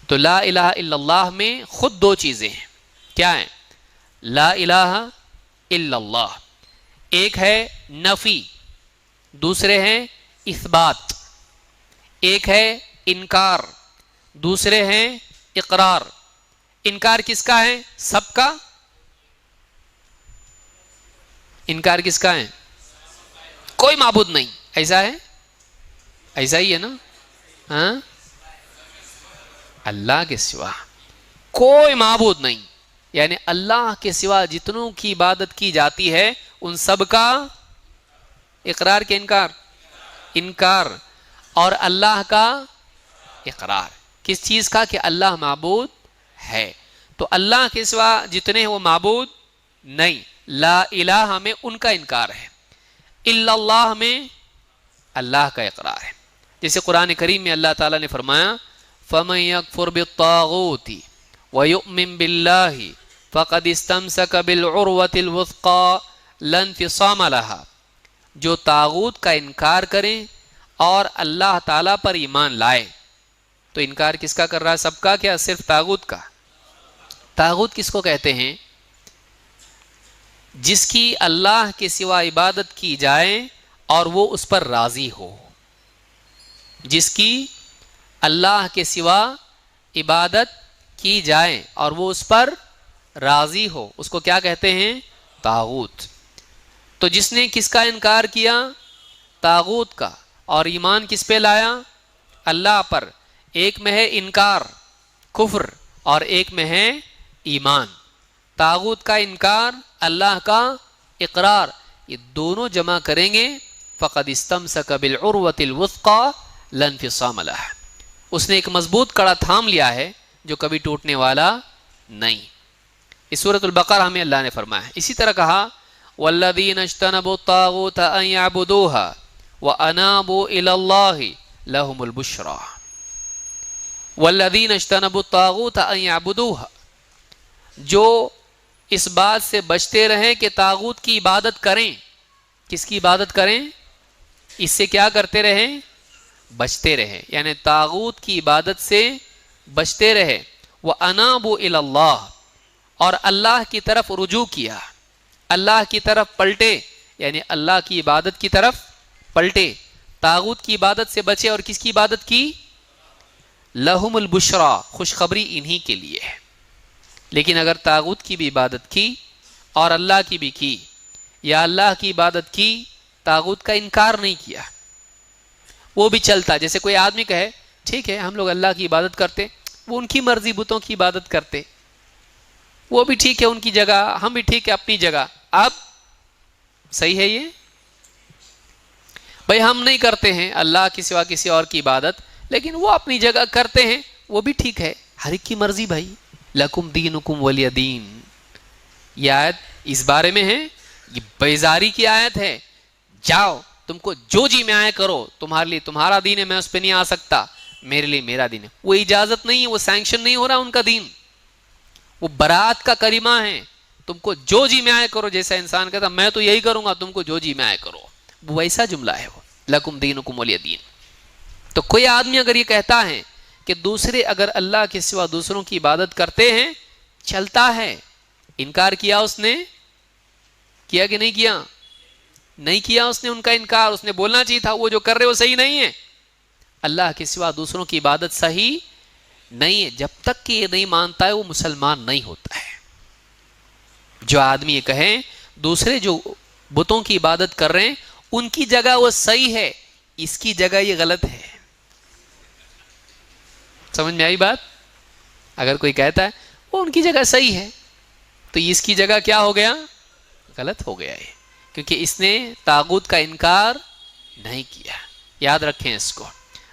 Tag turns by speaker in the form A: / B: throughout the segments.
A: تو لا الہ الا اللہ میں خود دو چیزیں ہیں. کیا ہیں؟ لا الہ الا اللہ، ایک ہے نفی، دوسرے ہیں اثبات. ایک ہے انکار، دوسرے ہیں اقرار. انکار کس کا ہے؟ سب کا. انکار کس کا ہے؟ کوئی معبود نہیں. ایسا ہے؟ ایسا ہی ہے نا؟ ہاں، اللہ کے سوا کوئی معبود نہیں، یعنی اللہ کے سوا جتنوں کی عبادت کی جاتی ہے ان سب کا اقرار کے انکار؟ انکار. اور اللہ کا اقرار. کس چیز کا؟ کہ اللہ معبود ہے. تو اللہ کے سوا جتنے ہیں وہ معبود نہیں. لا الہ میں ان کا انکار ہے، الا اللہ میں اللہ کا اقرار ہے. جیسے قرآن کریم میں اللہ تعالیٰ نے فرمایا فَمَن يَكْفُرْ بِالطَّاغُوتِ وَيُؤْمِن بِاللَّهِ فَقَدِ اسْتَمْسَكَ بِالْعُرْوَةِ الْوُثْقَى لَا انفصام لَهَا. جو طاغوت کا انکار کریں اور اللہ تعالیٰ پر ایمان لائے. تو انکار کس کا کر رہا ہے؟ سب کا کیا صرف طاغوت کا؟ طاغوت کس کو کہتے ہیں؟ جس کی اللہ کے سوا عبادت کی جائے اور وہ اس پر راضی ہو. جس کی اللہ کے سوا عبادت کی جائے اور وہ اس پر راضی ہو، اس کو کیا کہتے ہیں؟ طاغوت. تو جس نے کس کا انکار کیا؟ طاغوت کا. اور ایمان کس پہ لایا؟ اللہ پر. ایک میں ہے انکار کفر اور ایک میں ہے ایمان. طاغوت کا انکار، اللہ کا اقرار، یہ دونوں جمع کریں گے فقد استمسک بالعروۃ الوثقی لا انفصام لها. اس نے ایک مضبوط کڑا تھام لیا ہے جو کبھی ٹوٹنے والا نہیں. اس سورۃ البقرہ میں اللہ نے فرمایا. اسی طرح کہا والذین اجتنبوا الطاغوت ان یعبدوها وانابوا الی اللہ لهم البشری. والذین اجتنبوا الطاغوت ان یعبدوها، جو اس بات سے بچتے رہیں کہ طاغوت کی عبادت کریں. کس کی عبادت کریں؟ اس سے کیا کرتے رہیں؟ بچتے رہے، یعنی طاغوت کی عبادت سے بچتے رہے. وَأَنَابُوا إِلَى اللَّهِ، اور اللہ کی طرف رجوع کیا، اللہ کی طرف پلٹے، یعنی اللہ کی عبادت کی طرف پلٹے. طاغوت کی عبادت سے بچے اور کس کی عبادت کی؟ لَهُمُ الْبُشْرَى، خوشخبری انہی کے لیے ہے. لیکن اگر طاغوت کی بھی عبادت کی اور اللہ کی بھی کی، یا اللہ کی عبادت کی طاغوت کا انکار نہیں کیا، وہ بھی چلتا. جیسے کوئی آدمی کہے ٹھیک ہے ہم لوگ اللہ کی عبادت کرتے، وہ ان کی مرضی بتوں کی عبادت کرتے، وہ بھی ٹھیک ہے ان کی جگہ، ہم بھی ٹھیک ہے اپنی جگہ. اب صحیح ہے یہ؟ بھائی ہم نہیں کرتے ہیں اللہ کے سوا کسی اور کی عبادت، لیکن وہ اپنی جگہ کرتے ہیں، وہ بھی ٹھیک ہے، ہر ایک کی مرضی. بھائی لکم دینکم ولی دین، یہ آیت اس بارے میں ہے، یہ بیزاری کی آیت ہے. جاؤ تم کو جو جی میں آئے کرو، تمہارے لیے تمہارا دین ہے، میں اس پہ نہیں آ سکتا، میرے لیے میرا دین ہے. وہ اجازت نہیں ہے، وہ سینکشن نہیں ہو رہا ان کا دین، وہ برات کا کلمہ ہے. تم کو جو جی میں آئے کرو، جیسا انسان کہتا میں تو یہی کروں گا، تم کو جو جی میں آئے کرو، وہ ویسا جملہ ہے وہ لکم دینکم ولی دین. تو کوئی آدمی اگر یہ کہتا ہے کہ دوسرے اگر اللہ کے سوا دوسروں کی عبادت کرتے ہیں، چلتا ہے. انکار کیا اس نے؟ کیا کہ نہیں کیا؟ نہیں کیا اس نے ان کا انکار. اس نے بولنا چاہیے تھا وہ جو کر رہے وہ صحیح نہیں ہے، اللہ کے سوا دوسروں کی عبادت صحیح نہیں ہے. جب تک کہ یہ نہیں مانتا ہے وہ مسلمان نہیں ہوتا ہے. جو آدمی یہ کہیں دوسرے جو بتوں کی عبادت کر رہے ہیں ان کی جگہ وہ صحیح ہے، اس کی جگہ یہ غلط ہے. سمجھ میں آئی بات؟ اگر کوئی کہتا ہے وہ ان کی جگہ صحیح ہے تو اس کی جگہ کیا ہو گیا؟ غلط ہو گیا ہے، کیونکہ اس نے طاغوت کا انکار نہیں کیا. یاد رکھیں اس کو.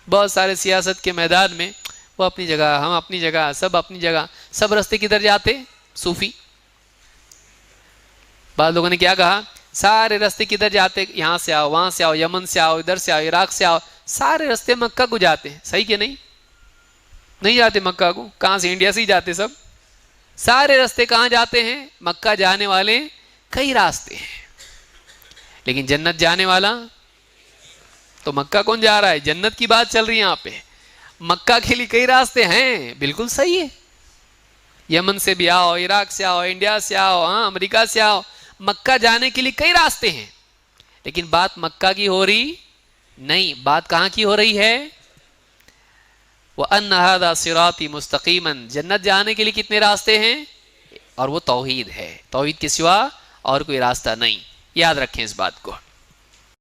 A: بہت سارے سیاست کے میدان میں وہ اپنی جگہ، ہم اپنی جگہ، سب اپنی جگہ، سب رستے کدھر جاتے؟ صوفی. بعض لوگوں نے کیا کہا؟ سارے رستے کدھر جاتے؟ یہاں سے آؤ، وہاں سے آؤ، یمن سے آؤ، ادھر سے آؤ، عراق سے آؤ، سارے رستے مکہ کو جاتے ہیں. صحیح کہ نہیں؟ نہیں جاتے مکہ کو. کہاں سے؟ انڈیا سے ہی جاتے سب. سارے رستے کہاں جاتے ہیں؟ مکہ جانے والے کئی راستے ہیں، لیکن جنت جانے والا تو مکہ کون جا رہا ہے؟ جنت کی بات چل رہی ہے یہاں پہ. مکہ کے لیے کئی راستے ہیں، بالکل صحیح ہے، یمن سے بھی آؤ، عراق سے آؤ، انڈیا سے آؤ، امریکہ سے آؤ، مکہ جانے کے لیے کئی راستے ہیں، لیکن بات مکہ کی ہو رہی نہیں، بات کہاں کی ہو رہی ہے؟ وَأَنَّ هَذَا صِرَاطِي مُسْتَقِيمًا، جنت جانے کے لیے کتنے راستے ہیں؟ اور وہ توحید ہے، توحید کے سوا اور کوئی راستہ نہیں، یاد رکھیں اس بات کو۔